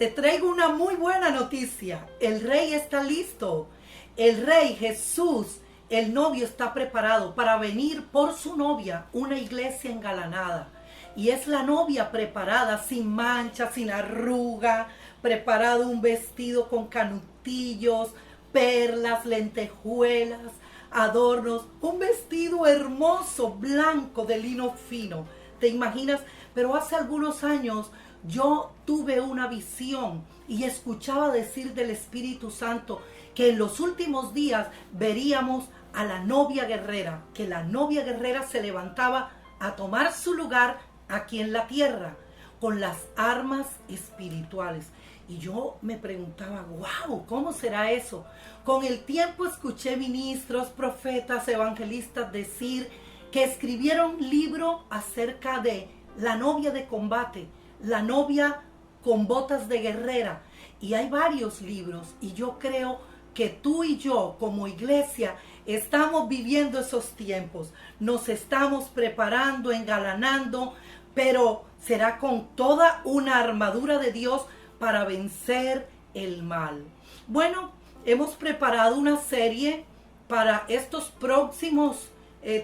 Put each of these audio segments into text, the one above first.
te traigo una muy buena noticia. El rey está listo. El rey Jesús, el novio, está preparado para venir por su novia, una iglesia engalanada. Y es la novia preparada, sin mancha, sin arruga, preparado un vestido con canutillos, perlas, lentejuelas, adornos, un vestido hermoso, blanco, de lino fino. ¿Te imaginas? Pero hace algunos años yo tuve una visión y escuchaba decir del Espíritu Santo que en los últimos días veríamos a la novia guerrera, que la novia guerrera se levantaba a tomar su lugar aquí en la tierra con las armas espirituales. Y yo me preguntaba, wow, ¿cómo será eso? Con el tiempo escuché ministros, profetas, evangelistas decir que escribieron libro acerca de la novia de combate, la novia con botas de guerrera. Y hay varios libros y yo creo que tú y yo como iglesia estamos viviendo esos tiempos. Nos estamos preparando, engalanando, pero será con toda una armadura de Dios para vencer el mal. Bueno, hemos preparado una serie para estos próximos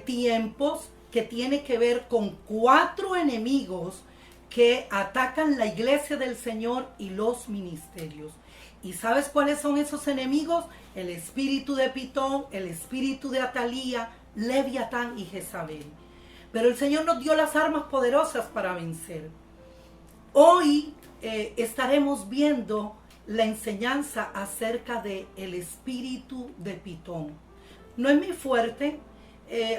tiempos que tiene que ver con 4 enemigos que atacan la iglesia del Señor y los ministerios. ¿Y sabes cuáles son esos enemigos? El espíritu de Pitón, el espíritu de Atalía, Leviatán y Jezabel. Pero el Señor nos dio las armas poderosas para vencer. Hoy estaremos viendo la enseñanza acerca del espíritu de Pitón. No es mi fuerte,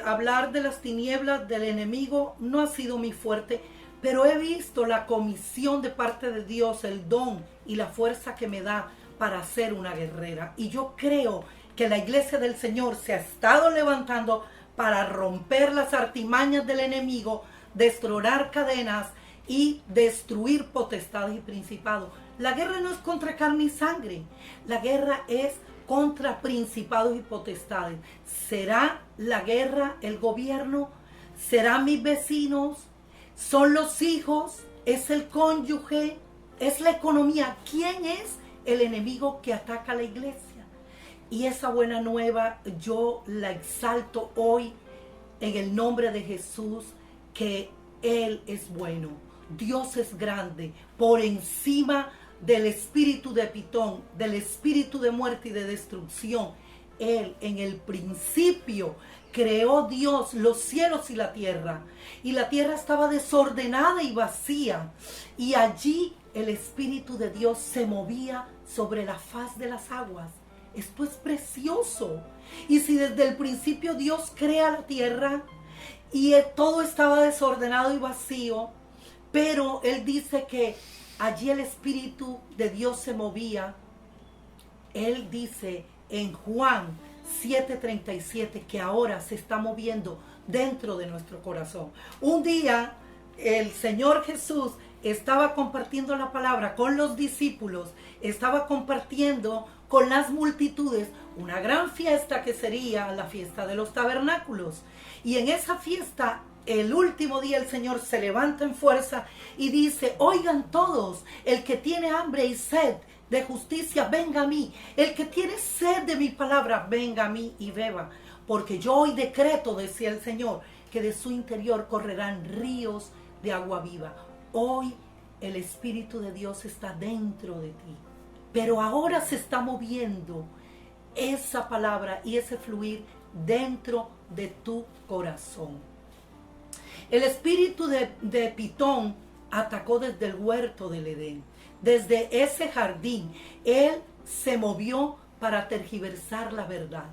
hablar de las tinieblas del enemigo no ha sido mi fuerte, pero he visto la comisión de parte de Dios, el don y la fuerza que me da para ser una guerrera. Y yo creo que la iglesia del Señor se ha estado levantando para romper las artimañas del enemigo, destronar cadenas y destruir potestades y principados. La guerra no es contra carne y sangre, la guerra es contra principados y potestades. ¿Será la guerra el gobierno? ¿Serán mis vecinos? ¿Son los hijos? ¿Es el cónyuge? ¿Es la economía? ¿Quién es el enemigo que ataca a la iglesia? Y esa buena nueva yo la exalto hoy en el nombre de Jesús, que Él es bueno. Dios es grande, por encima del espíritu de Pitón, del espíritu de muerte y de destrucción. Él en el principio creó Dios los cielos y la tierra estaba desordenada y vacía, y allí el Espíritu de Dios se movía sobre la faz de las aguas. Esto es precioso. Y si desde el principio Dios crea la tierra y todo estaba desordenado y vacío, pero Él dice que allí el Espíritu de Dios se movía, Él dice en Juan 7:37 que ahora se está moviendo dentro de nuestro corazón. Un día el Señor Jesús estaba compartiendo la palabra con los discípulos, estaba compartiendo con las multitudes una gran fiesta que sería la fiesta de los tabernáculos. Y en esa fiesta, el último día, el Señor se levanta en fuerza y dice: oigan todos, el que tiene hambre y sed de justicia, venga a mí. El que tiene sed de mi palabra, venga a mí y beba. Porque yo hoy decreto, decía el Señor, que de su interior correrán ríos de agua viva. Hoy el Espíritu de Dios está dentro de ti. Pero ahora se está moviendo esa palabra y ese fluir dentro de tu corazón. El espíritu de Pitón atacó desde el huerto del Edén. Desde ese jardín, él se movió para tergiversar la verdad,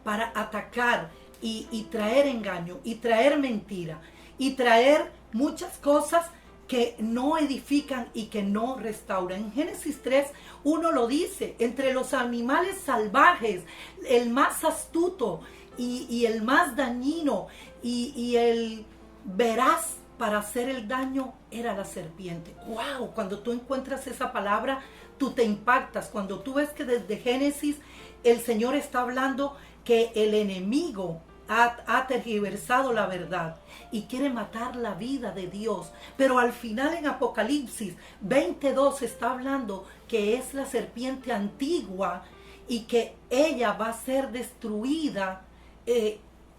para atacar y traer engaño, y traer mentira, y traer muchas cosas que no edifican y que no restauran. En Génesis 3:1 lo dice: entre los animales salvajes, el más astuto y el más dañino y el veraz para hacer el daño era la serpiente. ¡Wow! Cuando tú encuentras esa palabra, tú te impactas. Cuando tú ves que desde Génesis el Señor está hablando que el enemigo ha tergiversado la verdad y quiere matar la vida de Dios. Pero al final en Apocalipsis 22 está hablando que es la serpiente antigua y que ella va a ser destruida.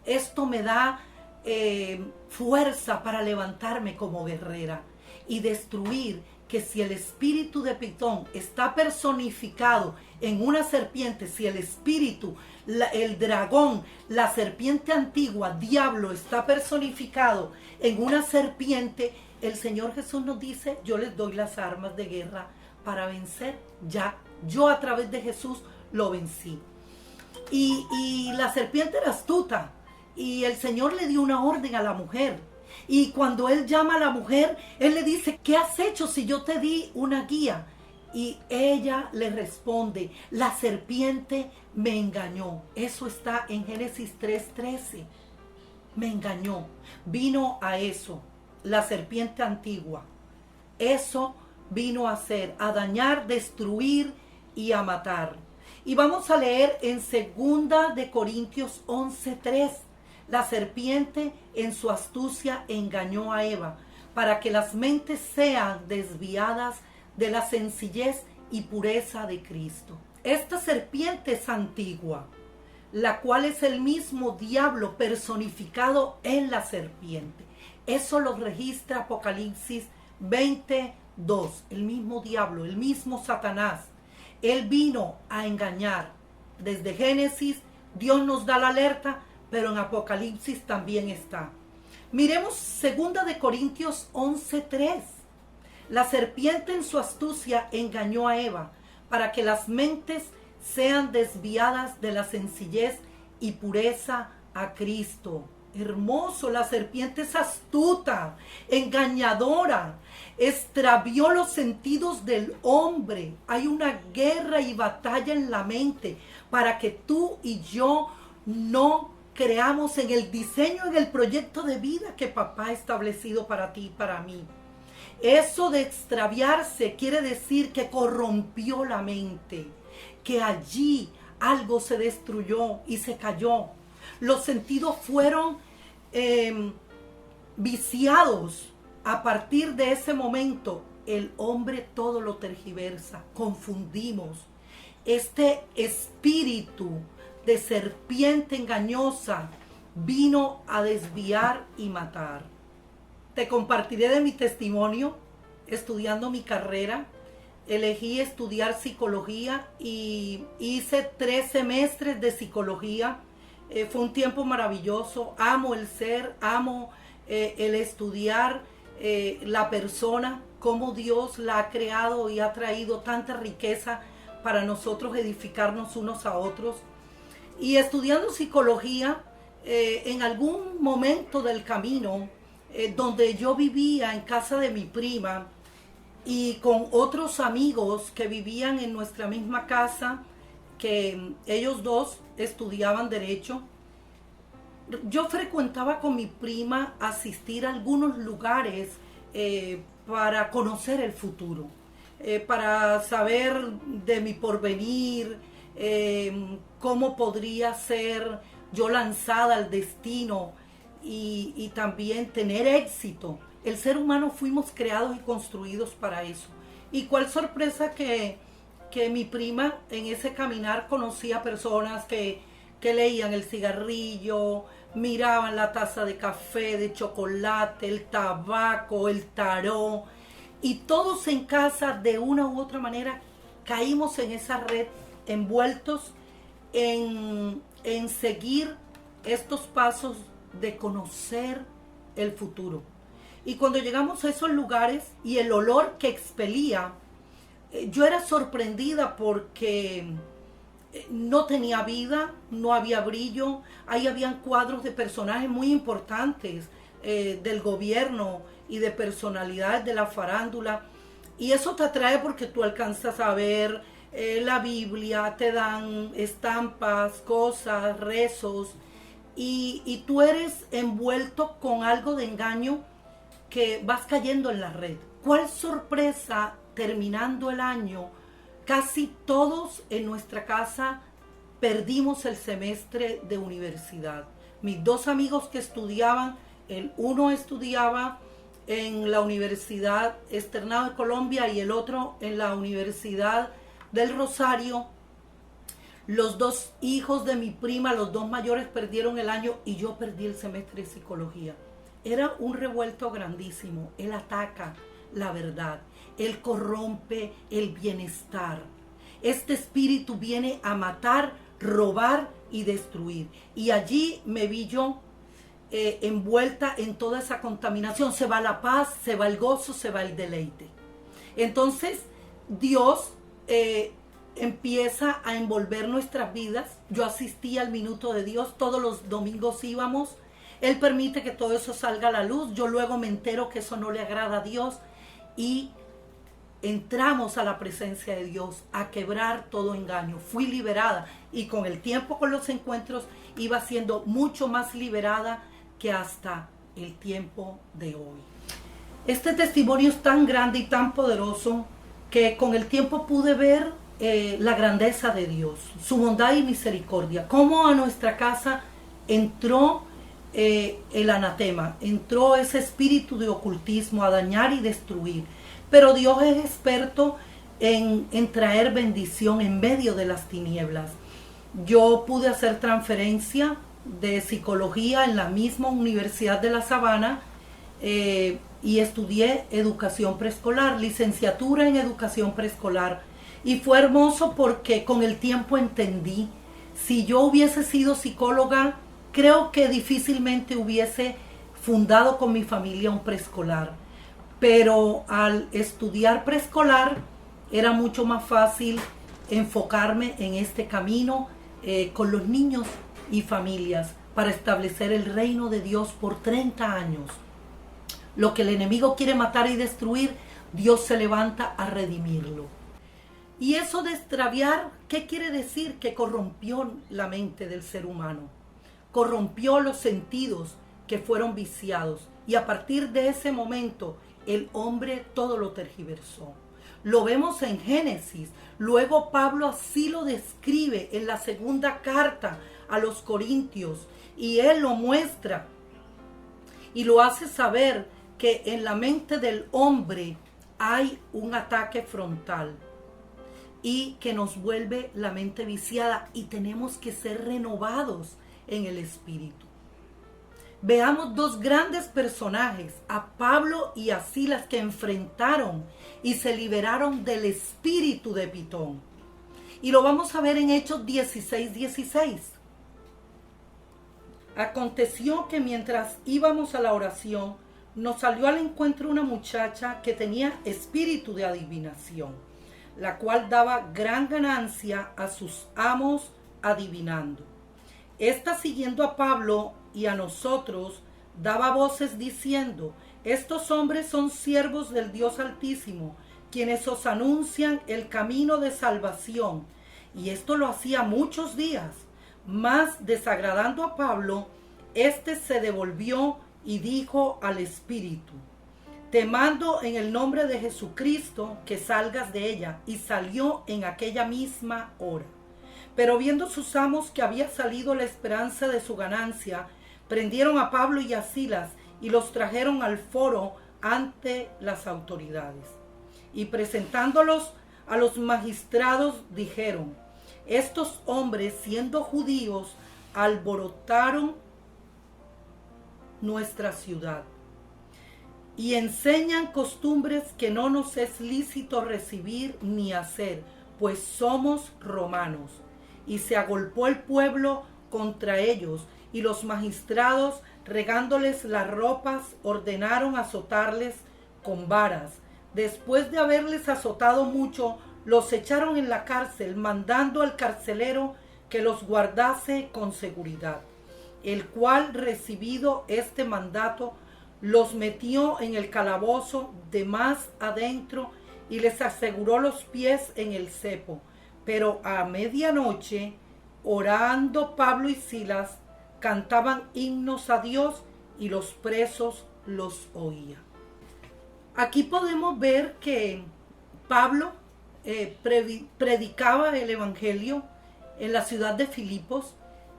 Esto me da fuerza para levantarme como guerrera y destruir, que si el espíritu de Pitón está personificado en una serpiente, si el espíritu, el dragón, la serpiente antigua, diablo, está personificado en una serpiente, el Señor Jesús nos dice: yo les doy las armas de guerra para vencer. Ya, yo a través de Jesús lo vencí. Y la serpiente era astuta, y el Señor le dio una orden a la mujer. Y cuando Él llama a la mujer, Él le dice: ¿qué has hecho si yo te di una guía? Y ella le responde: la serpiente me engañó. Eso está en Génesis 3:13. Me engañó. Vino a eso, la serpiente antigua. Eso vino a hacer, a dañar, destruir y a matar. Y vamos a leer en 2 de Corintios 11:3. La serpiente en su astucia engañó a Eva para que las mentes sean desviadas de la sencillez y pureza de Cristo. Esta serpiente es antigua, la cual es el mismo diablo personificado en la serpiente. Eso lo registra Apocalipsis 22. El mismo diablo, el mismo Satanás. Él vino a engañar. Desde Génesis, Dios nos da la alerta, pero en Apocalipsis también está. Miremos 2 de Corintios 11:3. La serpiente en su astucia engañó a Eva para que las mentes sean desviadas de la sencillez y pureza a Cristo. Hermoso, la serpiente es astuta, engañadora, extravió los sentidos del hombre. Hay una guerra y batalla en la mente para que tú y yo no creamos en el diseño, en el proyecto de vida que papá ha establecido para ti y para mí. Eso de extraviarse quiere decir que corrompió la mente, que allí algo se destruyó y se cayó. Los sentidos fueron viciados. A partir de ese momento, el hombre todo lo tergiversa, confundimos. Este espíritu de serpiente engañosa vino a desviar y matar. Te compartiré de mi testimonio. Estudiando mi carrera, elegí estudiar psicología y hice 3 semestres de psicología. Fue un tiempo maravilloso. Amo el ser, amo el estudiar la persona, cómo Dios la ha creado y ha traído tanta riqueza para nosotros edificarnos unos a otros. Y estudiando psicología, en algún momento del camino, donde yo vivía en casa de mi prima y con otros amigos que vivían en nuestra misma casa, que ellos dos estudiaban derecho, yo frecuentaba con mi prima asistir a algunos lugares para conocer el futuro, para saber de mi porvenir, cómo podría ser yo lanzada al destino y también tener éxito. El ser humano fuimos creados y construidos para eso. Y cuál sorpresa que mi prima en ese caminar conocía personas que leían el cigarrillo, miraban la taza de café, de chocolate, el tabaco, el tarot, y todos en casa de una u otra manera caímos en esa red, envueltos en seguir estos pasos de conocer el futuro. Y cuando llegamos a esos lugares y el olor que expelía, yo era sorprendida porque no tenía vida, no había brillo. Ahí habían cuadros de personajes muy importantes del gobierno y de personalidades de la farándula. Y eso te atrae porque tú alcanzas a ver la Biblia, te dan estampas, cosas, rezos. Y tú eres envuelto con algo de engaño que vas cayendo en la red. ¿Cuál sorpresa? Terminando el año, casi todos en nuestra casa perdimos el semestre de universidad. Mis dos amigos que estudiaban, el uno estudiaba en la Universidad Externado de Colombia y el otro en la Universidad del Rosario. Los dos hijos de mi prima, los dos mayores, perdieron el año y yo perdí el semestre de psicología. Era un revuelto grandísimo. Él ataca la verdad, él corrompe el bienestar. Este espíritu viene a matar, robar y destruir. Y allí me vi yo envuelta en toda esa contaminación. Se va la paz, se va el gozo, se va el deleite. Entonces Dios empieza a envolver nuestras vidas. Yo asistía al Minuto de Dios, todos los domingos íbamos. Él permite que todo eso salga a la luz. Yo luego me entero que eso no le agrada a Dios y entramos a la presencia de Dios a quebrar todo engaño. Fui liberada y con el tiempo, con los encuentros, iba siendo mucho más liberada que hasta el tiempo de hoy. Este testimonio es tan grande y tan poderoso que con el tiempo pude ver la grandeza de Dios, su bondad y misericordia, cómo a nuestra casa entró el anatema, entró ese espíritu de ocultismo a dañar y destruir. Pero Dios es experto en traer bendición en medio de las tinieblas. Yo pude hacer transferencia de psicología en la misma Universidad de La Sabana y estudié educación preescolar, licenciatura en educación preescolar. Y fue hermoso porque con el tiempo entendí, si yo hubiese sido psicóloga, creo que difícilmente hubiese fundado con mi familia un preescolar. Pero al estudiar preescolar era mucho más fácil enfocarme en este camino con los niños y familias para establecer el reino de Dios por 30 años. Lo que el enemigo quiere matar y destruir, Dios se levanta a redimirlo. Y eso de extraviar, ¿qué quiere decir? Que corrompió la mente del ser humano, corrompió los sentidos que fueron viciados y a partir de ese momento el hombre todo lo tergiversó. Lo vemos en Génesis. Luego Pablo así lo describe en la segunda carta a los Corintios. Y él lo muestra y lo hace saber que en la mente del hombre hay un ataque frontal y que nos vuelve la mente viciada y tenemos que ser renovados en el espíritu. Veamos dos grandes personajes, a Pablo y a Silas, que enfrentaron y se liberaron del espíritu de Pitón. Y lo vamos a ver en Hechos 16:16. Aconteció que mientras íbamos a la oración, nos salió al encuentro una muchacha que tenía espíritu de adivinación, la cual daba gran ganancia a sus amos adivinando. Esta, siguiendo a Pablo y a nosotros, daba voces diciendo: estos hombres son siervos del Dios Altísimo, quienes os anuncian el camino de salvación. Y esto lo hacía muchos días. Mas desagradando a Pablo, éste se devolvió y dijo al espíritu: te mando en el nombre de Jesucristo que salgas de ella. Y salió en aquella misma hora. Pero viendo sus amos que había salido la esperanza de su ganancia, prendieron a Pablo y a Silas y los trajeron al foro ante las autoridades. Y presentándolos a los magistrados, dijeron: estos hombres, siendo judíos, alborotaron nuestra ciudad y enseñan costumbres que no nos es lícito recibir ni hacer, pues somos romanos. Y se agolpó el pueblo contra ellos, y los magistrados, regándoles las ropas, ordenaron azotarles con varas. Después de haberles azotado mucho, los echaron en la cárcel, mandando al carcelero que los guardase con seguridad, el cual, recibido este mandato, los metió en el calabozo de más adentro y les aseguró los pies en el cepo. Pero a medianoche, orando Pablo y Silas, cantaban himnos a Dios y los presos los oían. Aquí podemos ver que Pablo predicaba el evangelio en la ciudad de Filipos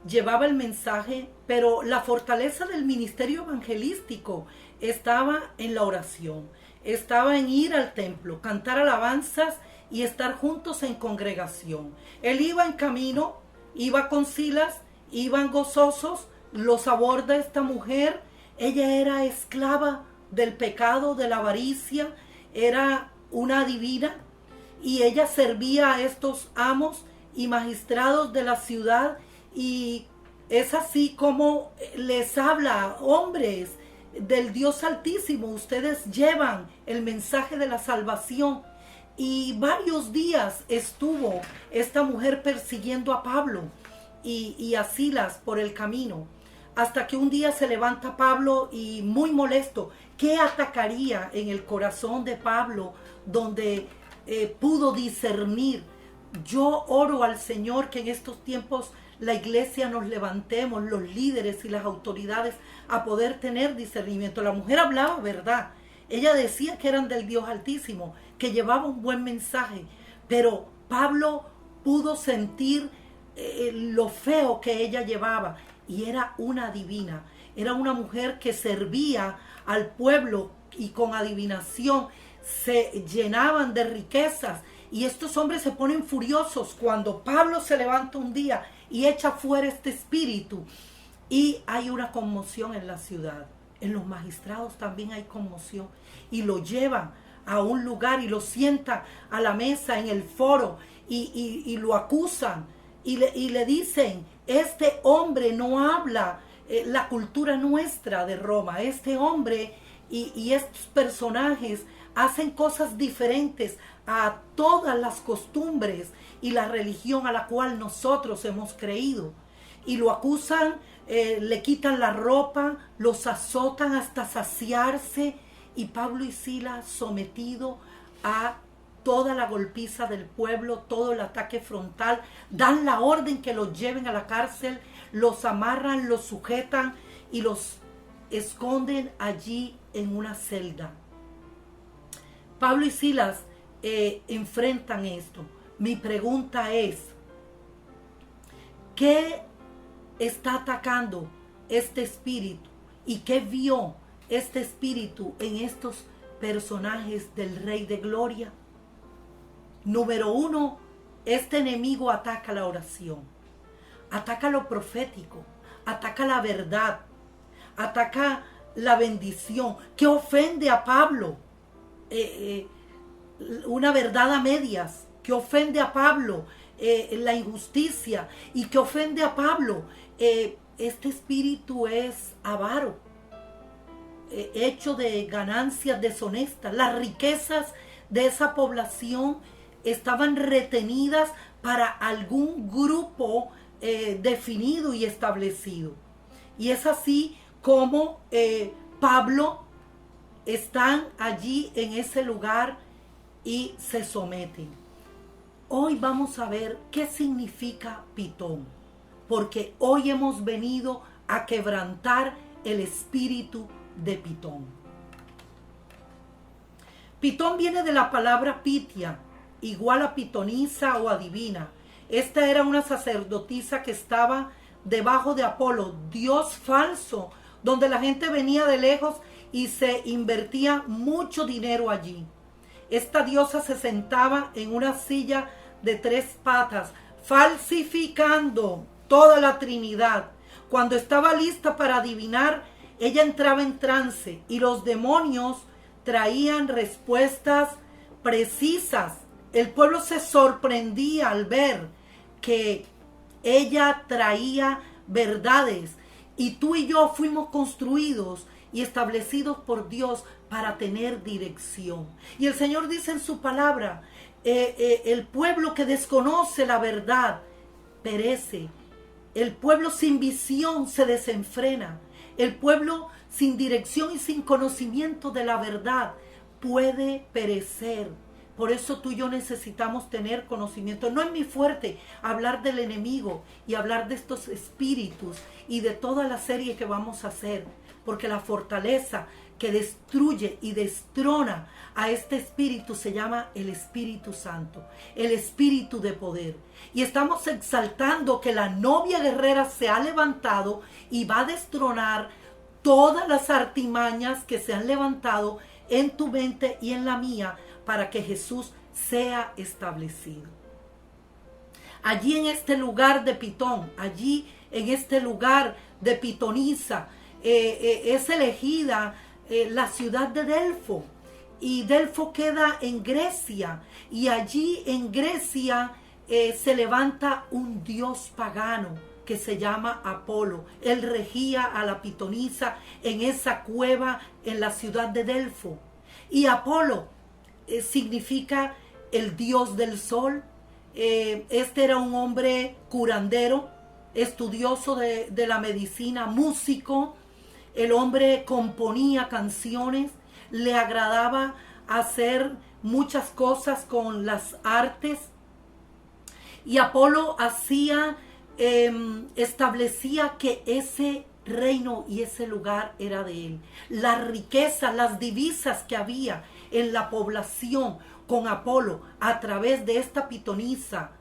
llevaba el mensaje, pero la fortaleza del ministerio evangelístico estaba en la oración, estaba en ir al templo, cantar alabanzas y estar juntos en congregación. Él iba en camino, iba con Silas, iban gozosos, los aborda esta mujer. Ella era esclava del pecado, de la avaricia, era una adivina y ella servía a estos amos y magistrados de la ciudad, y es así como les habla: hombres del Dios Altísimo, ustedes llevan el mensaje de la salvación. Y varios días estuvo esta mujer persiguiendo a Pablo y a Silas por el camino, hasta que un día se levanta Pablo y, muy molesto, ¿qué atacaría en el corazón de Pablo donde pudo discernir? Yo oro al Señor que en estos tiempos la iglesia nos levantemos, los líderes y las autoridades, a poder tener discernimiento. La mujer hablaba verdad. Ella decía que eran del Dios Altísimo, que llevaba un buen mensaje, pero Pablo pudo sentir lo feo que ella llevaba, y era una divina, era una mujer que servía al pueblo y con adivinación se llenaban de riquezas. Y estos hombres se ponen furiosos cuando Pablo se levanta un día y echa fuera este espíritu, y hay una conmoción en la ciudad. En los magistrados también hay conmoción, y lo llevan a un lugar y lo sientan a la mesa en el foro y lo acusan y le dicen: este hombre no habla la cultura nuestra de Roma, este hombre y estos personajes hacen cosas diferentes a todas las costumbres y la religión a la cual nosotros hemos creído. Y lo acusan, le quitan la ropa, los azotan hasta saciarse, y Pablo y Silas, sometidos a toda la golpiza del pueblo, todo el ataque frontal, dan la orden que los lleven a la cárcel, los amarran, los sujetan y los esconden allí en una celda. Pablo y Silas enfrentan esto. Mi pregunta es: ¿qué está atacando este espíritu? ¿Y qué vio este espíritu en estos personajes del Rey de Gloria? Número uno, este enemigo ataca la oración, ataca lo profético, ataca la verdad, ataca la bendición, que ofende a Pablo. Una verdad a medias, que ofende a Pablo, la injusticia, y que ofende a Pablo. Este espíritu es avaro, hecho de ganancias deshonestas. Las riquezas de esa población estaban retenidas para algún grupo definido y establecido. Y es así como Pablo están allí en ese lugar y se someten. Hoy vamos a ver qué significa Pitón, porque hoy hemos venido a quebrantar el espíritu de Pitón. Pitón viene de la palabra pitia, igual a pitonisa o adivina. Esta era una sacerdotisa que estaba debajo de Apolo, dios falso, donde la gente venía de lejos y se invertía mucho dinero allí. Esta diosa se sentaba en una silla de 3 patas, falsificando toda la Trinidad. Cuando estaba lista para adivinar, ella entraba en trance y los demonios traían respuestas precisas. El pueblo se sorprendía al ver que ella traía verdades, y tú y yo fuimos construidos y establecidos por Dios para tener dirección. Y el Señor dice en su palabra: el pueblo que desconoce la verdad perece. El pueblo sin visión se desenfrena. El pueblo sin dirección y sin conocimiento de la verdad puede perecer. Por eso tú y yo necesitamos tener conocimiento. No es mi fuerte hablar del enemigo y hablar de estos espíritus y de toda la serie que vamos a hacer, porque la fortaleza que destruye y destrona a este espíritu se llama el Espíritu Santo, el espíritu de poder. Y estamos exaltando que la novia guerrera se ha levantado y va a destronar todas las artimañas que se han levantado en tu mente y en la mía para que Jesús sea establecido. Allí en este lugar de Pitón, allí en este lugar de Pitonisa, es elegida la ciudad de Delfo. Y Delfo queda en Grecia. Y allí en Grecia se levanta un dios pagano que se llama Apolo. Él regía a la Pitonisa en esa cueva en la ciudad de Delfo. Y Apolo significa el dios del sol. Este era un hombre curandero, estudioso de la medicina, músico. El hombre componía canciones, le agradaba hacer muchas cosas con las artes. Y Apolo establecía que ese reino y ese lugar era de él. La riqueza, las divisas que había en la población con Apolo a través de esta pitonisa,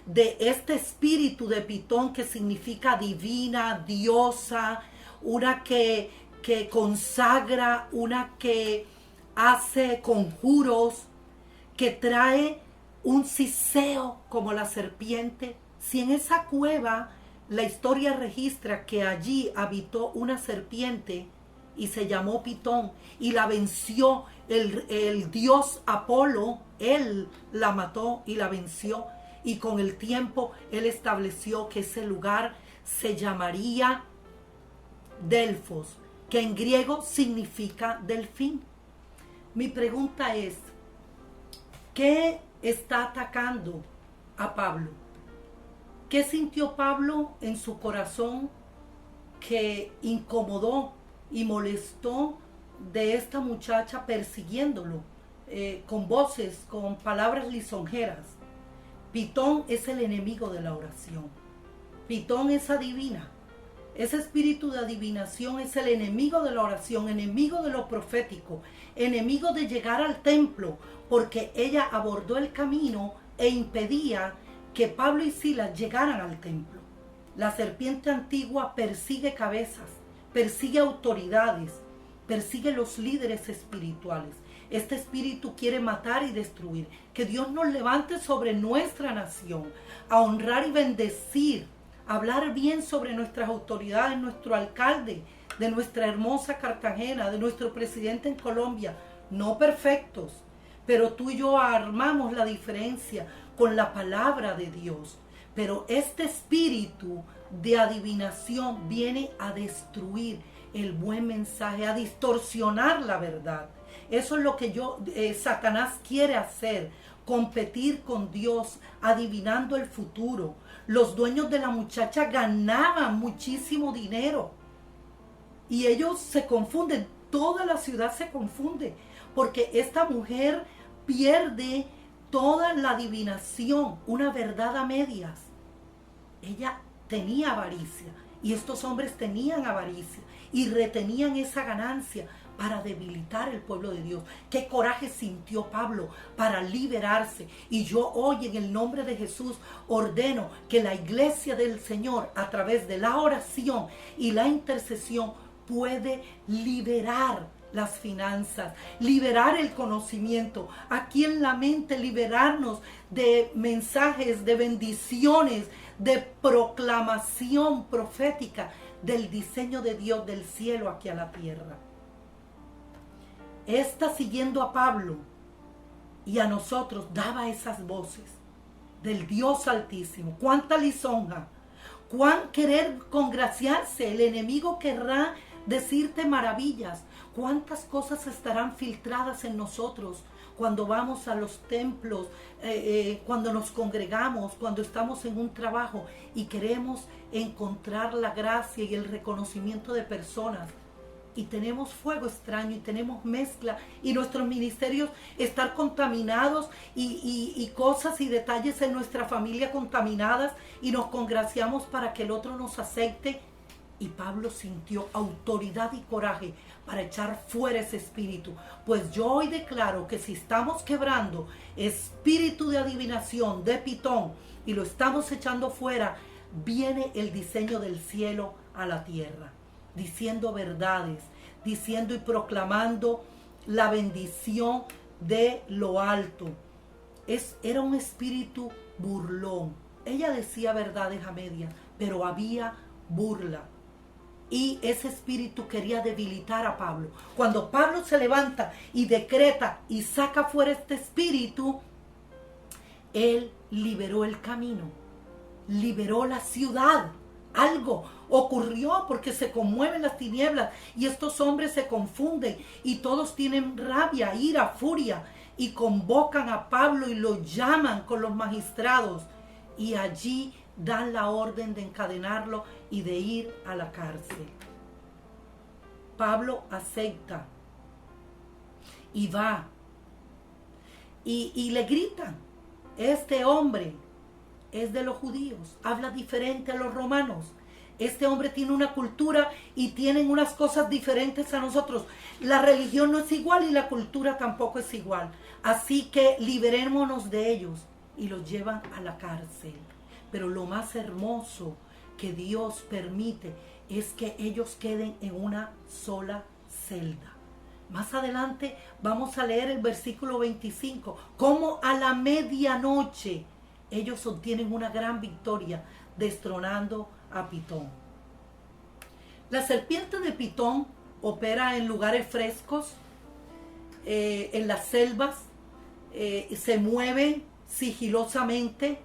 de este espíritu de Pitón que significa divina, diosa, una que consagra, una que hace conjuros, que trae un siseo como la serpiente. Si en esa cueva la historia registra que allí habitó una serpiente y se llamó Pitón y la venció el dios Apolo, él la mató y la venció, y con el tiempo él estableció que ese lugar se llamaría Delfos, que en griego significa delfín. Mi pregunta es, ¿qué está atacando a Pablo? ¿Qué sintió Pablo en su corazón que incomodó y molestó de esta muchacha persiguiéndolo con voces, con palabras lisonjeras? Pitón es el enemigo de la oración. Pitón es adivina. Ese espíritu de adivinación es el enemigo de la oración, enemigo de lo profético, enemigo de llegar al templo, porque ella abordó el camino e impedía que Pablo y Silas llegaran al templo. La serpiente antigua persigue cabezas, persigue autoridades, persigue los líderes espirituales. Este espíritu quiere matar y destruir. Que Dios nos levante sobre nuestra nación a honrar y bendecir, hablar bien sobre nuestras autoridades, nuestro alcalde, de nuestra hermosa Cartagena, de nuestro presidente en Colombia, no perfectos, pero tú y yo armamos la diferencia con la palabra de Dios. Pero este espíritu de adivinación viene a destruir el buen mensaje, a distorsionar la verdad. Eso es lo que Satanás quiere hacer, competir con Dios, adivinando el futuro. Los dueños de la muchacha ganaban muchísimo dinero y ellos se confunden, toda la ciudad se confunde, porque esta mujer pierde toda la adivinación, una verdad a medias. Ella tenía avaricia y estos hombres tenían avaricia y retenían esa ganancia para debilitar el pueblo de Dios. Qué coraje sintió Pablo para liberarse. Y yo hoy en el nombre de Jesús ordeno que la iglesia del Señor, a través de la oración y la intercesión, puede liberar las finanzas, liberar el conocimiento, aquí en la mente liberarnos de mensajes, de bendiciones, de proclamación profética del diseño de Dios del cielo aquí a la tierra. Esta, siguiendo a Pablo y a nosotros, daba esas voces del Dios Altísimo. Cuánta lisonja, cuán querer congraciarse. El enemigo querrá decirte maravillas. Cuántas cosas estarán filtradas en nosotros cuando vamos a los templos, cuando nos congregamos, cuando estamos en un trabajo y queremos encontrar la gracia y el reconocimiento de personas. Y tenemos fuego extraño y tenemos mezcla y nuestros ministerios estar contaminados y cosas y detalles en nuestra familia contaminadas y nos congraciamos para que el otro nos acepte. Y Pablo sintió autoridad y coraje para echar fuera ese espíritu. Pues yo hoy declaro que si estamos quebrando espíritu de adivinación, de Pitón, y lo estamos echando fuera, viene el diseño del cielo a la tierra, diciendo verdades, diciendo y proclamando la bendición de lo alto. Era un espíritu burlón. Ella decía verdades a medias, pero había burla. Y ese espíritu quería debilitar a Pablo. Cuando Pablo se levanta y decreta y saca fuera este espíritu, él liberó el camino, liberó la ciudad. Algo ocurrió porque se conmueven las tinieblas y estos hombres se confunden y todos tienen rabia, ira, furia y convocan a Pablo y lo llaman con los magistrados y allí dan la orden de encadenarlo y de ir a la cárcel. Pablo acepta y va y le gritan: este hombre es de los judíos, habla diferente a los romanos. Este hombre tiene una cultura y tienen unas cosas diferentes a nosotros. La religión no es igual y la cultura tampoco es igual. Así que liberémonos de ellos. Y los llevan a la cárcel. Pero lo más hermoso que Dios permite es que ellos queden en una sola celda. Más adelante vamos a leer el versículo 25. Cómo a la medianoche ellos obtienen una gran victoria destronando a Pitón. La serpiente de Pitón opera en lugares frescos, en las selvas, se mueve sigilosamente,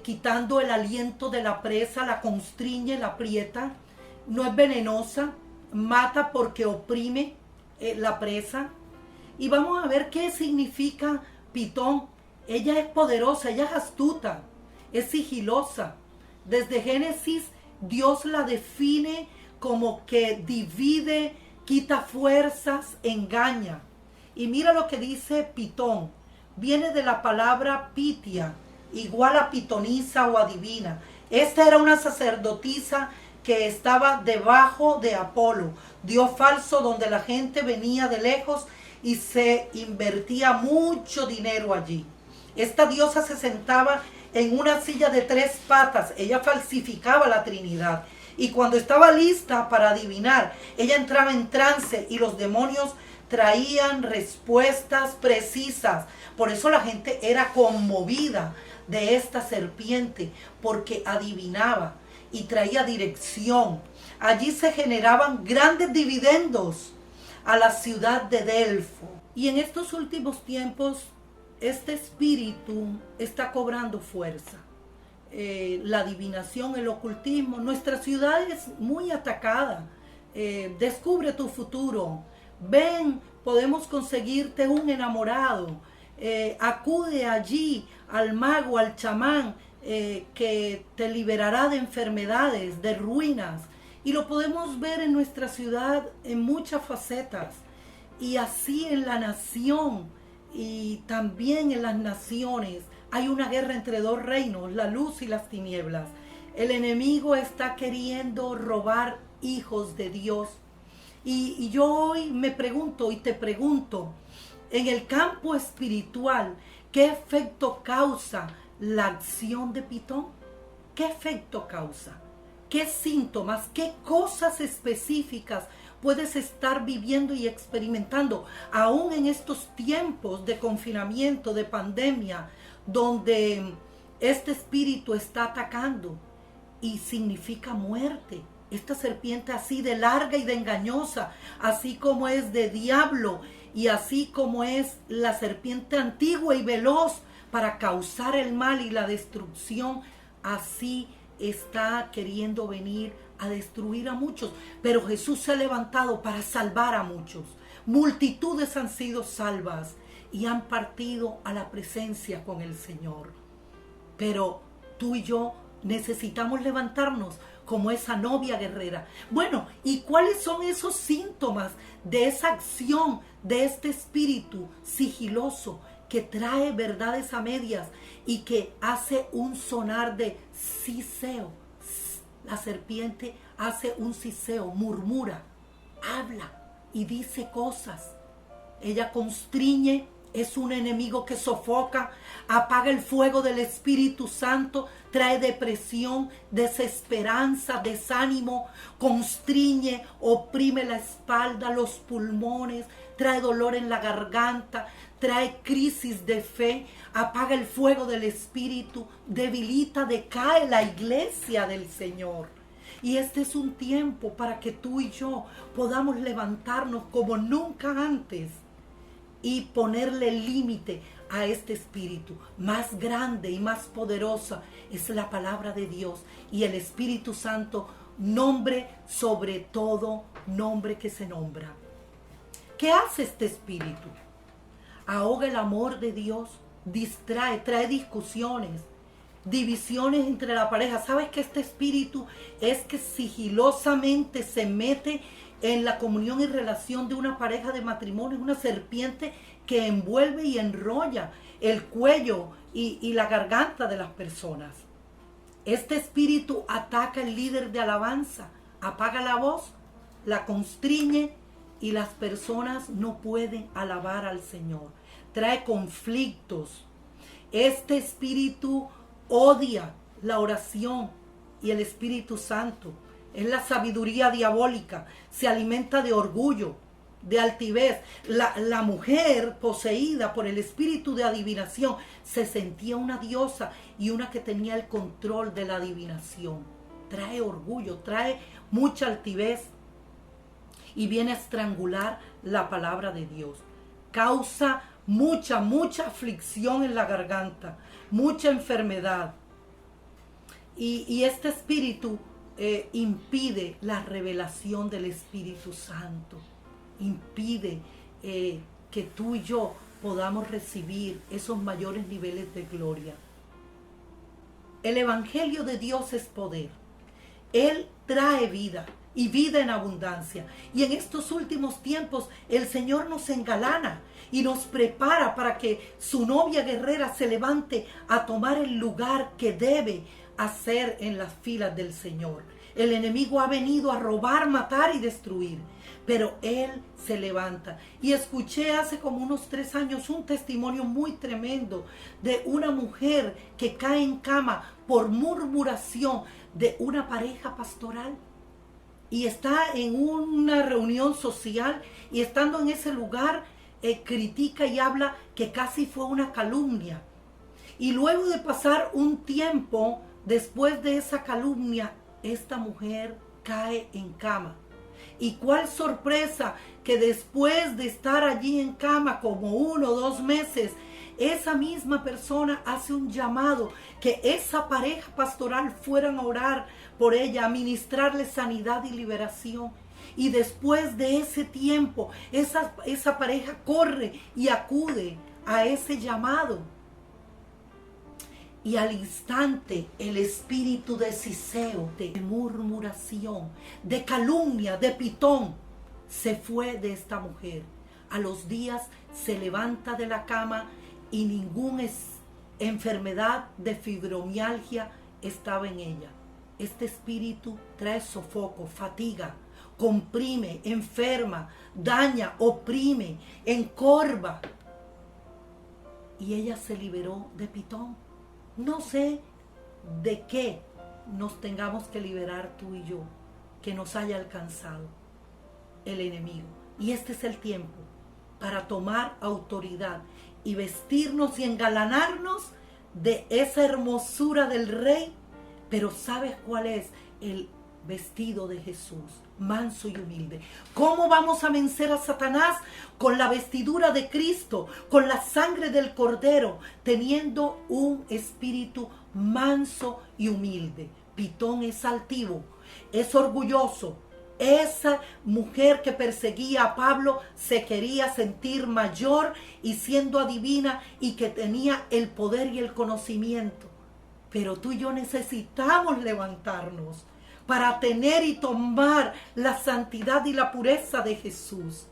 quitando el aliento de la presa, la constriñe, la aprieta. No es venenosa, mata porque oprime la presa. Y vamos a ver qué significa Pitón. Ella es poderosa, ella es astuta, es sigilosa. Desde Génesis, Dios la define como que divide, quita fuerzas, engaña. Y mira lo que dice Pitón. Viene de la palabra pitia, igual a pitonisa o adivina. Esta era una sacerdotisa que estaba debajo de Apolo, dios falso donde la gente venía de lejos y se invertía mucho dinero allí. Esta diosa se sentaba en una silla de 3 patas. Ella falsificaba la Trinidad. Y cuando estaba lista para adivinar, ella entraba en trance y los demonios traían respuestas precisas. Por eso la gente era conmovida de esta serpiente, porque adivinaba y traía dirección. Allí se generaban grandes dividendos a la ciudad de Delfo. Y en estos últimos tiempos, este espíritu está cobrando fuerza. La adivinación, el ocultismo. Nuestra ciudad es muy atacada. Descubre tu futuro. Ven, podemos conseguirte un enamorado. Acude allí al mago, al chamán, que te liberará de enfermedades, de ruinas. Y lo podemos ver en nuestra ciudad en muchas facetas. Y así en la nación. Y también en las naciones hay una guerra entre 2 reinos, la luz y las tinieblas. El enemigo está queriendo robar hijos de Dios. Y yo hoy me pregunto y te pregunto, en el campo espiritual, ¿qué efecto causa la acción de Pitón? ¿Qué efecto causa? ¿Qué síntomas? ¿Qué cosas específicas puedes estar viviendo y experimentando aún en estos tiempos de confinamiento, de pandemia, donde este espíritu está atacando y significa muerte? Esta serpiente así de larga y de engañosa, así como es de diablo y así como es la serpiente antigua y veloz para causar el mal y la destrucción, así está queriendo venir a destruir a muchos. Pero Jesús se ha levantado para salvar a muchos. Multitudes han sido salvas y han partido a la presencia con el Señor. Pero tú y yo necesitamos levantarnos como esa novia guerrera. Bueno, ¿y cuáles son esos síntomas de esa acción de este espíritu sigiloso que trae verdades a medias y que hace un sonar de siseo? La serpiente hace un siseo, murmura, habla y dice cosas. Ella constriñe, es un enemigo que sofoca, apaga el fuego del Espíritu Santo, trae depresión, desesperanza, desánimo, constriñe, oprime la espalda, los pulmones, trae dolor en la garganta, trae crisis de fe, apaga el fuego del Espíritu, debilita, decae la iglesia del Señor. Y este es un tiempo para que tú y yo podamos levantarnos como nunca antes y ponerle límite a este espíritu. Más grande y más poderosa es la palabra de Dios y el Espíritu Santo, nombre sobre todo nombre que se nombra. ¿Qué hace este espíritu? Ahoga el amor de Dios, distrae, trae discusiones, divisiones entre la pareja. ¿Sabes que este espíritu es que sigilosamente se mete en la comunión y relación de una pareja de matrimonio? Es una serpiente que envuelve y enrolla el cuello y la garganta de las personas. Este espíritu ataca al líder de alabanza, apaga la voz, la constriñe y las personas no pueden alabar al Señor. Trae conflictos. Este espíritu odia la oración y el Espíritu Santo. Es la sabiduría diabólica. Se alimenta de orgullo, de altivez. La mujer poseída por el espíritu de adivinación se sentía una diosa y una que tenía el control de la adivinación. Trae orgullo, trae mucha altivez y viene a estrangular la palabra de Dios. Causa mucha aflicción en la garganta, mucha enfermedad. Y este espíritu impide la revelación del Espíritu Santo. Impide que tú y yo podamos recibir esos mayores niveles de gloria. El Evangelio de Dios es poder. Él trae vida y vida en abundancia. Y en estos últimos tiempos el Señor nos engalana y nos prepara para que su novia guerrera se levante a tomar el lugar que debe hacer en las filas del Señor. El enemigo ha venido a robar, matar y destruir, pero Él se levanta. Y escuché hace como unos 3 años un testimonio muy tremendo de una mujer que cae en cama por murmuración de una pareja pastoral. Y está en una reunión social y estando en ese lugar critica y habla que casi fue una calumnia. Y luego de pasar un tiempo después de esa calumnia, esta mujer cae en cama. Y cuál sorpresa que después de estar allí en cama como 1 o 2 meses, esa misma persona hace un llamado que esa pareja pastoral fueran a orar por ella, a ministrarle sanidad y liberación. Y después de ese tiempo, esa pareja corre y acude a ese llamado. Y al instante el espíritu de siseo, de murmuración, de calumnia, de pitón, se fue de esta mujer. A los días se levanta de la cama y ninguna enfermedad de fibromialgia estaba en ella. Este espíritu trae sofoco, fatiga, comprime, enferma, daña, oprime, encorva. Y ella se liberó de pitón. No sé de qué nos tengamos que liberar tú y yo, que nos haya alcanzado el enemigo. Y este es el tiempo para tomar autoridad y vestirnos y engalanarnos de esa hermosura del Rey. Pero ¿sabes cuál es? El vestido de Jesús, manso y humilde. ¿Cómo vamos a vencer a Satanás? Con la vestidura de Cristo, con la sangre del Cordero, teniendo un espíritu manso y humilde. Pitón es altivo, es orgulloso. Esa mujer que perseguía a Pablo se quería sentir mayor y siendo adivina y que tenía el poder y el conocimiento. Pero tú y yo necesitamos levantarnos para tener y tomar la santidad y la pureza de Jesús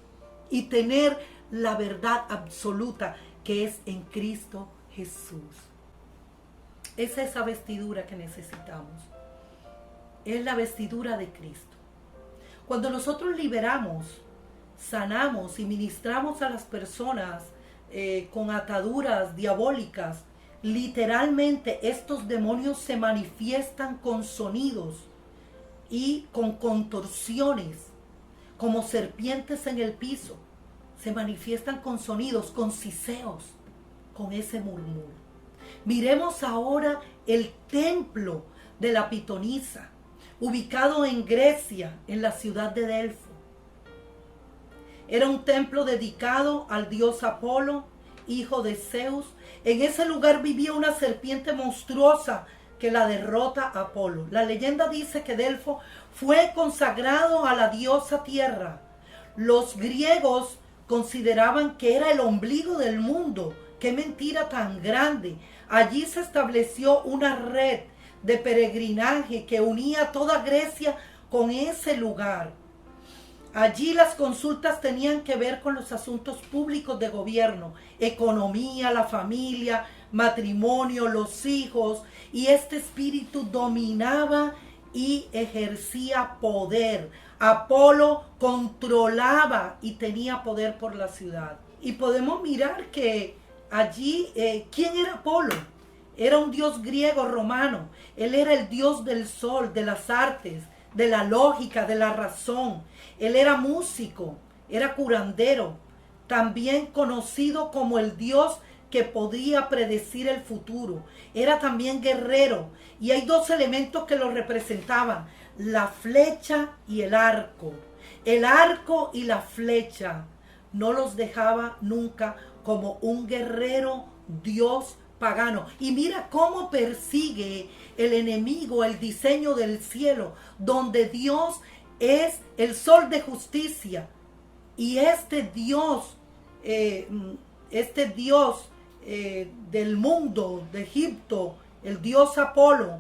y tener la verdad absoluta que es en Cristo Jesús. Es esa vestidura que necesitamos. es la vestidura de Cristo. Cuando nosotros liberamos, sanamos y ministramos a las personas con ataduras diabólicas, literalmente estos demonios se manifiestan con sonidos y con contorsiones, como serpientes en el piso. Se manifiestan con sonidos, con siseos, con ese murmullo. Miremos ahora el templo de la pitonisa, ubicado en Grecia, en la ciudad de Delfo. Era un templo dedicado al dios Apolo, hijo de Zeus. En ese lugar vivía una serpiente monstruosa que la derrota a Apolo. La leyenda dice que Delfo fue consagrado a la diosa tierra. Los griegos consideraban que era el ombligo del mundo. ¡Qué mentira tan grande! Allí se estableció una red de peregrinaje que unía toda Grecia con ese lugar. Allí las consultas tenían que ver con los asuntos públicos de gobierno, economía, la familia, matrimonio, los hijos, y este espíritu dominaba y ejercía poder. Apolo controlaba y tenía poder por la ciudad. Y podemos mirar que allí, ¿quién era Apolo? Era un dios griego romano. Él era el dios del sol, de las artes, de la lógica, de la razón. Él era músico, era curandero, también conocido como el dios que podía predecir el futuro. Era también guerrero, y hay dos elementos que lo representaban: la flecha y el arco. El arco y la flecha no los dejaba nunca como un guerrero dios pagano. Y mira cómo persigue el enemigo el diseño del cielo, donde Dios es el sol de justicia. Y este Dios del mundo, de Egipto, el dios Apolo,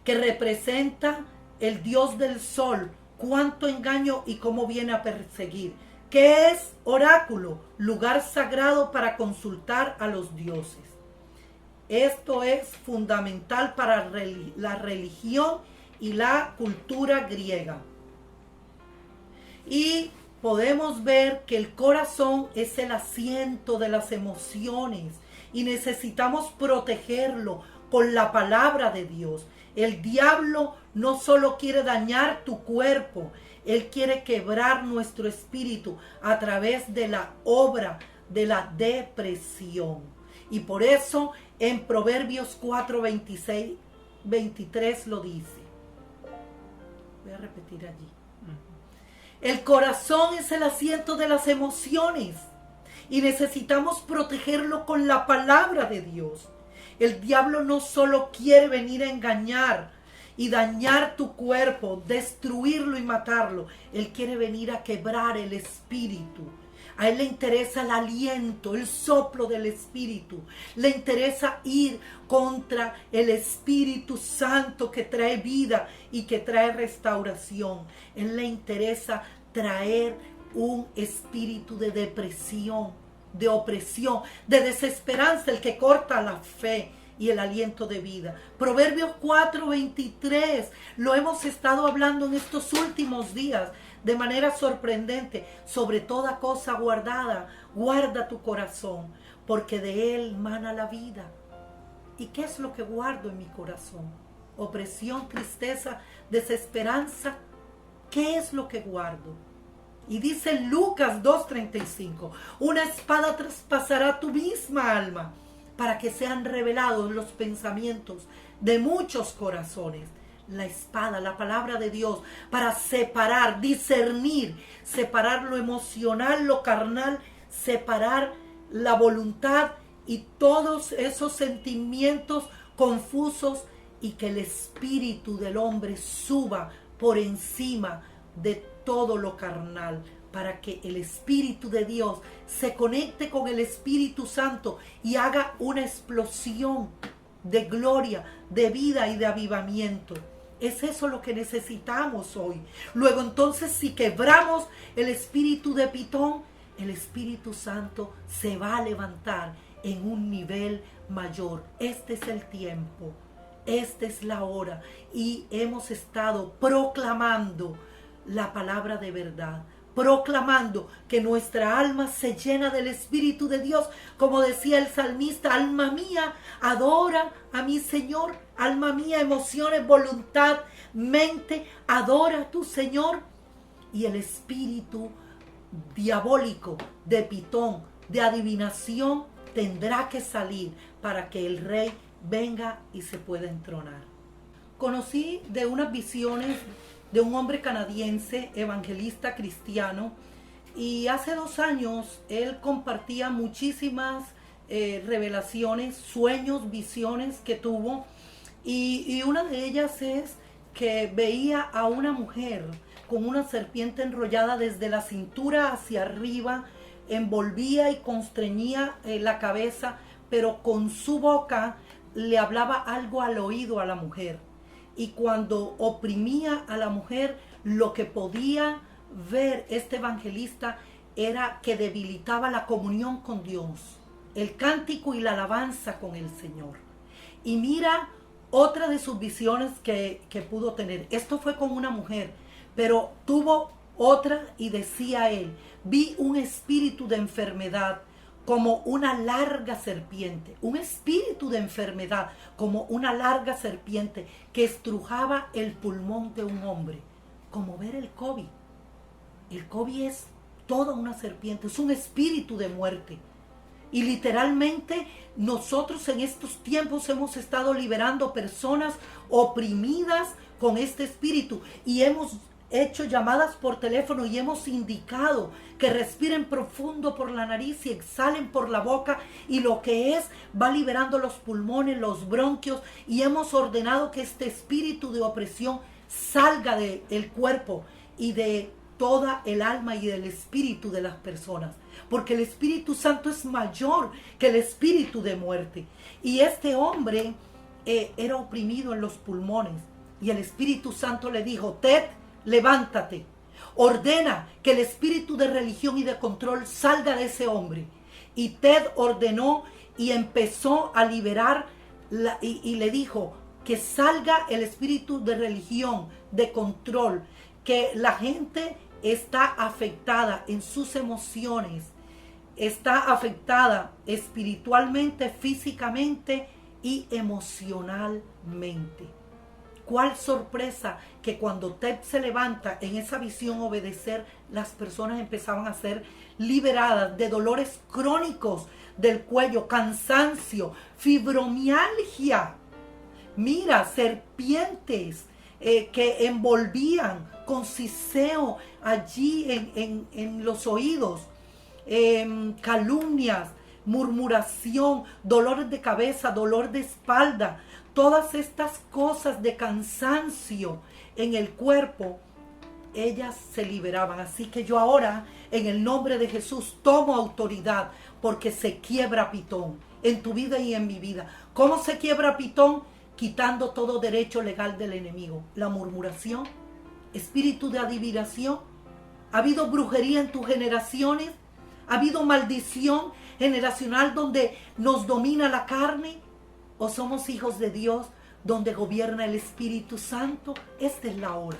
que representa el dios del sol, cuánto engaño y cómo viene a perseguir. ¿Qué es oráculo? Lugar sagrado para consultar a los dioses. Esto es fundamental para la religión y la cultura griega. Y podemos ver que el corazón es el asiento de las emociones y necesitamos protegerlo con la palabra de Dios. El diablo no solo quiere dañar tu cuerpo, él quiere quebrar nuestro espíritu a través de la obra de la depresión. Y por eso en Proverbios 4, 26, 23 lo dice. Voy a repetir allí. El corazón es el asiento de las emociones y necesitamos protegerlo con la palabra de Dios. El diablo no solo quiere venir a engañar y dañar tu cuerpo, destruirlo y matarlo. Él quiere venir a quebrar el espíritu. A él le interesa el aliento, el soplo del espíritu. Le interesa ir contra el Espíritu Santo que trae vida y que trae restauración. Él le interesa traer un espíritu de depresión, de opresión, de desesperanza, el que corta la fe y el aliento de vida. Proverbios 4:23, lo hemos estado hablando en estos últimos días de manera sorprendente. Sobre toda cosa guardada, guarda tu corazón, porque de él mana la vida. ¿Y qué es lo que guardo en mi corazón? Opresión, tristeza, desesperanza. ¿Qué es lo que guardo? Y dice Lucas 2:35, una espada traspasará tu misma alma, para que sean revelados los pensamientos de muchos corazones. La espada, la palabra de Dios, para separar, discernir, separar lo emocional, lo carnal, separar la voluntad y todos esos sentimientos confusos, y que el espíritu del hombre suba por encima de todo lo carnal, para que el Espíritu de Dios se conecte con el Espíritu Santo y haga una explosión de gloria, de vida y de avivamiento. Es eso lo que necesitamos hoy. Luego entonces, si quebramos el espíritu de Pitón, el Espíritu Santo se va a levantar en un nivel mayor. Este es el tiempo. Esta es la hora y hemos estado proclamando la palabra de verdad, proclamando que nuestra alma se llena del Espíritu de Dios, como decía el salmista: alma mía, adora a mi Señor, alma mía, emociones, voluntad, mente, adora a tu Señor. Y el espíritu diabólico de Pitón, de adivinación, tendrá que salir para que el rey venga y se pueda entronar. Conocí de unas visiones de un hombre canadiense, evangelista cristiano, y hace 2 años él compartía muchísimas revelaciones, sueños, visiones que tuvo, y una de ellas es que veía a una mujer con una serpiente enrollada desde la cintura hacia arriba, envolvía y constreñía la cabeza, pero con su boca le hablaba algo al oído a la mujer. Y cuando oprimía a la mujer, lo que podía ver este evangelista era que debilitaba la comunión con Dios, el cántico y la alabanza con el Señor. Y mira otra de sus visiones que pudo tener. Esto fue con una mujer, pero tuvo otra y decía él: vi un espíritu de enfermedad como una larga serpiente, un espíritu de enfermedad como una larga serpiente que estrujaba el pulmón de un hombre, como ver el COVID. El COVID es toda una serpiente, es un espíritu de muerte. Y literalmente nosotros en estos tiempos hemos estado liberando personas oprimidas con este espíritu, y hemos hecho llamadas por teléfono y hemos indicado que respiren profundo por la nariz y exhalen por la boca, y lo que es, va liberando los pulmones, los bronquios, y hemos ordenado que este espíritu de opresión salga del cuerpo y de toda el alma y del espíritu de las personas, porque el Espíritu Santo es mayor que el espíritu de muerte. Y este hombre era oprimido en los pulmones, y el Espíritu Santo le dijo: Ted, levántate, ordena que el espíritu de religión y de control salga de ese hombre. Y Ted ordenó y empezó a liberar y le dijo que salga el espíritu de religión, de control, que la gente está afectada en sus emociones, está afectada espiritualmente, físicamente y emocionalmente. ¿Cuál sorpresa que cuando Ted se levanta en esa visión obedecer, las personas empezaban a ser liberadas de dolores crónicos del cuello, cansancio, fibromialgia? Mira, serpientes que envolvían con ciseo allí en los oídos, calumnias, murmuración, dolores de cabeza, dolor de espalda. Todas estas cosas de cansancio en el cuerpo, ellas se liberaban. Así que yo ahora, en el nombre de Jesús, tomo autoridad, porque se quiebra Pitón en tu vida y en mi vida. ¿Cómo se quiebra Pitón? Quitando todo derecho legal del enemigo. La murmuración, espíritu de adivinación. ¿Ha habido brujería en tus generaciones? ¿Ha habido maldición generacional donde nos domina la carne? ¿O somos hijos de Dios donde gobierna el Espíritu Santo? Esta es la hora.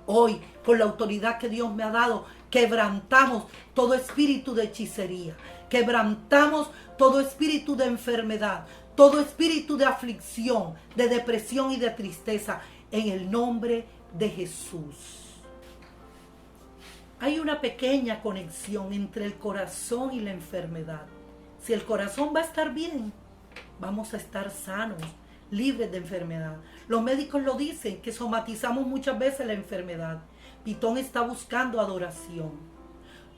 Hoy, con la autoridad que Dios me ha dado, quebrantamos todo espíritu de hechicería, quebrantamos todo espíritu de enfermedad, todo espíritu de aflicción, de depresión y de tristeza, en el nombre de Jesús. Hay una pequeña conexión entre el corazón y la enfermedad. Si el corazón va a estar bien, vamos a estar sanos, libres de enfermedad. Los médicos lo dicen, que somatizamos muchas veces la enfermedad. Pitón está buscando adoración,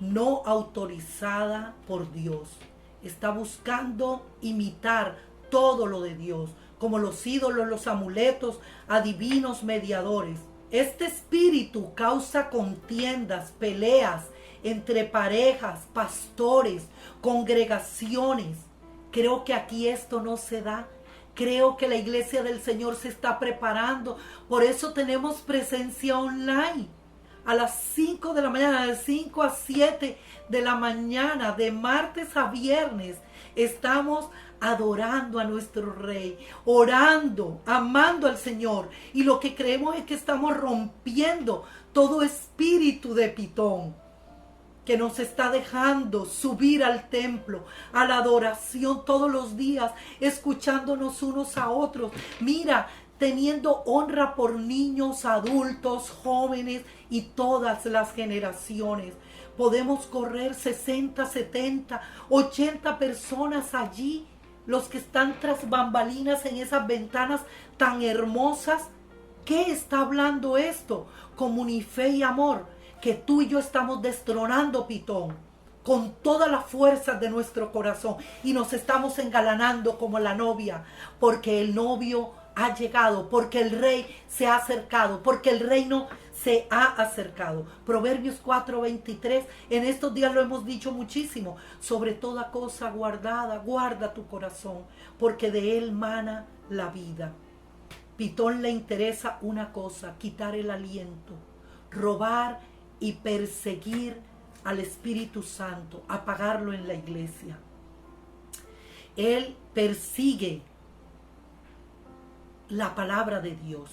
no autorizada por Dios. Está buscando imitar todo lo de Dios, como los ídolos, los amuletos, adivinos, mediadores. Este espíritu causa contiendas, peleas entre parejas, pastores, congregaciones. Creo que aquí esto no se da. Creo que la iglesia del Señor se está preparando. Por eso tenemos presencia online. a las 5 de la mañana, de 5 a 7 de la mañana, de martes a viernes, estamos adorando a nuestro Rey, orando, amando al Señor. Y lo que creemos es que estamos rompiendo todo espíritu de pitón que nos está dejando subir al templo, a la adoración todos los días, escuchándonos unos a otros. Mira, teniendo honra por niños, adultos, jóvenes y todas las generaciones. Podemos correr 60, 70, 80 personas allí, los que están tras bambalinas en esas ventanas tan hermosas. ¿Qué está hablando esto? Con fe y amor, que tú y yo estamos destronando pitón con todas las fuerzas de nuestro corazón y nos estamos engalanando como la novia, porque el novio ha llegado, porque el rey se ha acercado, porque el reino se ha acercado. Proverbios 4:23, en estos días lo hemos dicho muchísimo. Sobre toda cosa guardada, guarda tu corazón, porque de él mana la vida. Pitón le interesa una cosa: quitar el aliento, robar y perseguir al Espíritu Santo, apagarlo en la iglesia. Él persigue la palabra de Dios.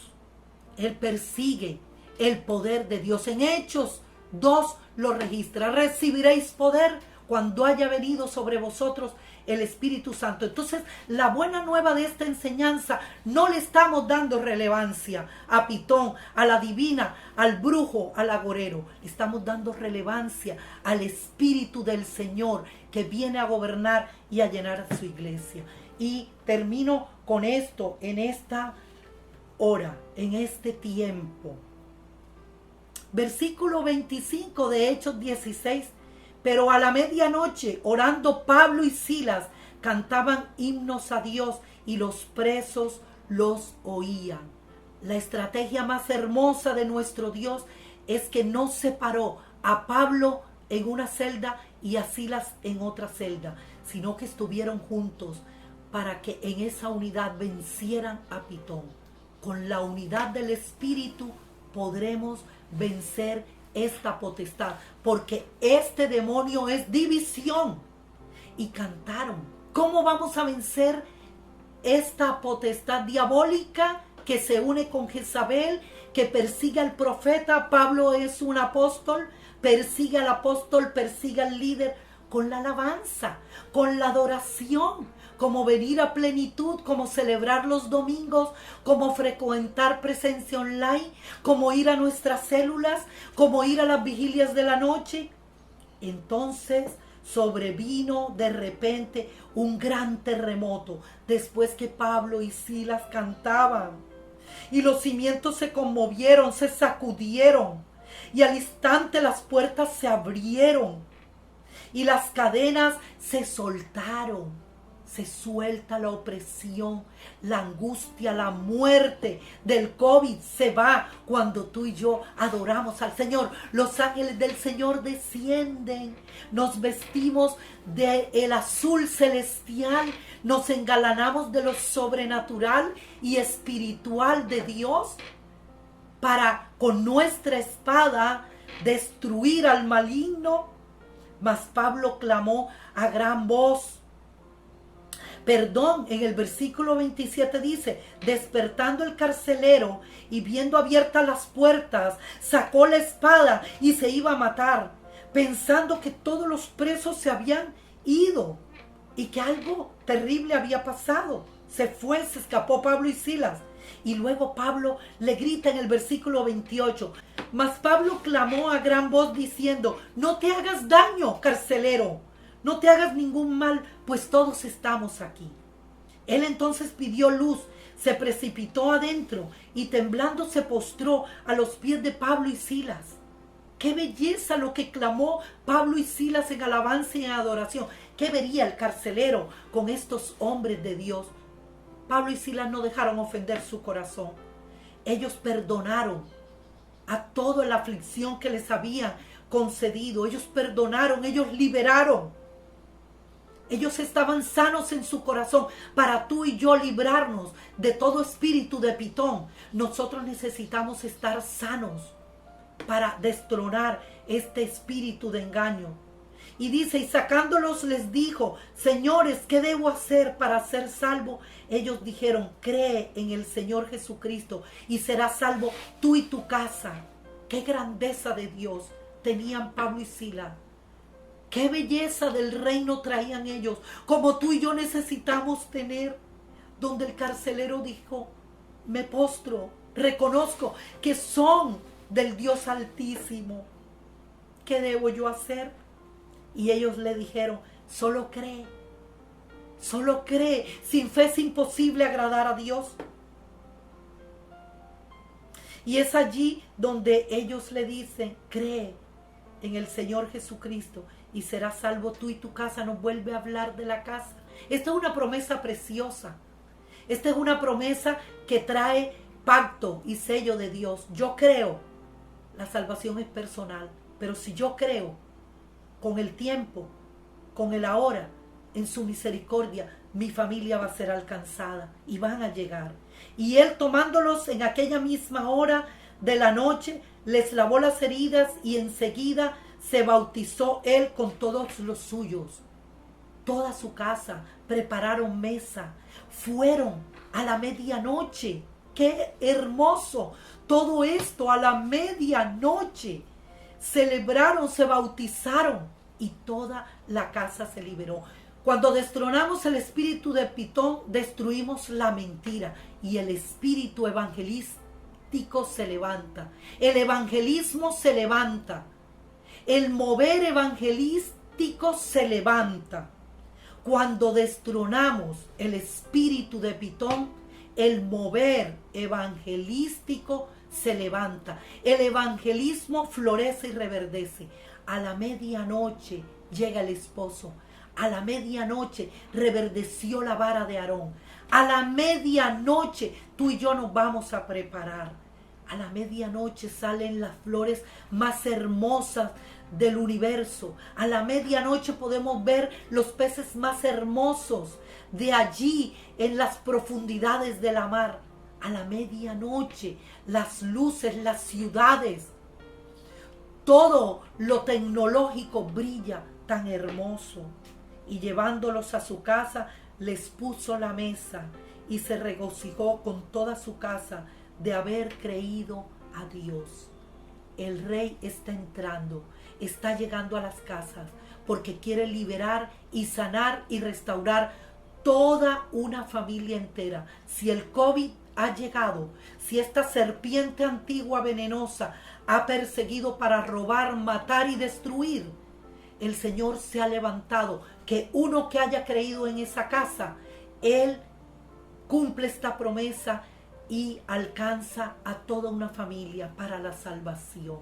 Él persigue el poder de Dios. En Hechos 2 lo registra: recibiréis poder cuando haya venido sobre vosotros el Espíritu Santo. Entonces, la buena nueva de esta enseñanza: no le estamos dando relevancia a pitón, a la divina, al brujo, al agorero. Le estamos dando relevancia al Espíritu del Señor, que viene a gobernar y a llenar a su iglesia. Y termino con esto en esta hora, en este tiempo. Versículo 25 de Hechos 16. Pero a la medianoche, orando, Pablo y Silas cantaban himnos a Dios y los presos los oían. La estrategia más hermosa de nuestro Dios es que no separó a Pablo en una celda y a Silas en otra celda, sino que estuvieron juntos para que en esa unidad vencieran a pitón. Con la unidad del Espíritu podremos vencer esta potestad, porque este demonio es división. Y cantaron. ¿Cómo vamos a vencer esta potestad diabólica que se une con Jezabel, que persigue al profeta? Pablo es un apóstol, persigue al apóstol, persigue al líder, con la alabanza, con la adoración, como venir a plenitud, como celebrar los domingos, como frecuentar presencia online, como ir a nuestras células, como ir a las vigilias de la noche. Entonces sobrevino de repente un gran terremoto después que Pablo y Silas cantaban. Y los cimientos se conmovieron, se sacudieron, y al instante las puertas se abrieron y las cadenas se soltaron. Se suelta la opresión, la angustia, la muerte del COVID se va cuando tú y yo adoramos al Señor. Los ángeles del Señor descienden, nos vestimos del azul celestial, nos engalanamos de lo sobrenatural y espiritual de Dios para con nuestra espada destruir al maligno. Mas Pablo clamó a gran voz. En el versículo 27 dice: despertando el carcelero y viendo abiertas las puertas, sacó la espada y se iba a matar, pensando que todos los presos se habían ido y que algo terrible había pasado. Se escapó Pablo y Silas. Y luego Pablo le grita en el versículo 28: mas Pablo clamó a gran voz diciendo: no te hagas daño, carcelero, no te hagas ningún mal, pues todos estamos aquí. Él entonces pidió luz, se precipitó adentro y temblando se postró a los pies de Pablo y Silas. ¡Qué belleza lo que clamó Pablo y Silas en alabanza y en adoración! ¿Qué vería el carcelero con estos hombres de Dios? Pablo y Silas no dejaron ofender su corazón. Ellos perdonaron a toda la aflicción que les habían concedido. Ellos perdonaron, ellos liberaron. Ellos estaban sanos en su corazón. Para tú y yo librarnos de todo espíritu de pitón, nosotros necesitamos estar sanos. para destronar este espíritu de engaño. Y dice, y sacándolos les dijo, señores, ¿qué debo hacer para ser salvo? Ellos dijeron, cree en el Señor Jesucristo y serás salvo tú y tu casa. Qué grandeza de Dios tenían Pablo y Silas. Qué belleza del reino traían ellos, como tú y yo necesitamos tener. Donde el carcelero dijo, me postro, reconozco que son del Dios Altísimo. ¿Qué debo yo hacer? Y ellos le dijeron, solo cree, solo cree. Sin fe es imposible agradar a Dios. Y es allí donde ellos le dicen, cree en el Señor Jesucristo y serás salvo tú y tu casa. Nos vuelve a hablar de la casa. Esta es una promesa preciosa. Esta es una promesa que trae pacto y sello de Dios. Yo creo, la salvación es personal, pero si yo creo, con el tiempo, con el ahora, en su misericordia, mi familia va a ser alcanzada y van a llegar. Y él, tomándolos en aquella misma hora de la noche, les lavó las heridas y enseguida se bautizó él con todos los suyos. Toda su casa prepararon mesa, fueron a la medianoche. ¡Qué hermoso! Todo esto a la medianoche. Celebraron, se bautizaron y toda la casa se liberó. Cuando destronamos el espíritu de Pitón, destruimos la mentira y el espíritu evangelístico se levanta. El evangelismo se levanta. El mover evangelístico se levanta. Cuando destronamos el espíritu de Pitón, el mover evangelístico se levanta. El evangelismo florece y reverdece. A la medianoche llega el esposo. A la medianoche reverdeció la vara de Aarón. A la medianoche tú y yo nos vamos a preparar. A la medianoche salen las flores más hermosas del universo. A la medianoche podemos ver los peces más hermosos de allí en las profundidades de la mar. A la medianoche las luces, las ciudades, todo lo tecnológico brilla tan hermoso. Y llevándolos a su casa, les puso la mesa y se regocijó con toda su casa de haber creído a Dios. El rey está entrando, está llegando a las casas porque quiere liberar y sanar y restaurar toda una familia entera. Si el COVID ha llegado, si esta serpiente antigua venenosa ha perseguido para robar, matar y destruir, el Señor se ha levantado, que uno que haya creído en esa casa, Él cumple esta promesa y alcanza a toda una familia para la salvación.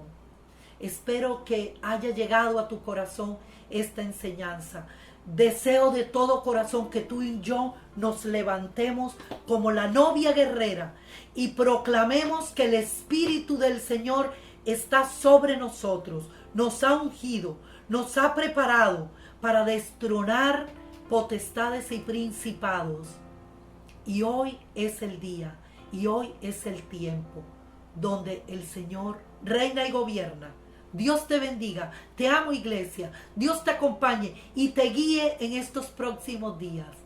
Espero que haya llegado a tu corazón esta enseñanza. Deseo de todo corazón que tú y yo nos levantemos como la novia guerrera y proclamemos que el Espíritu del Señor está sobre nosotros, nos ha ungido, nos ha preparado para destronar potestades y principados. Y hoy es el día, y hoy es el tiempo donde el Señor reina y gobierna. Dios te bendiga, te amo iglesia, Dios te acompañe y te guíe en estos próximos días.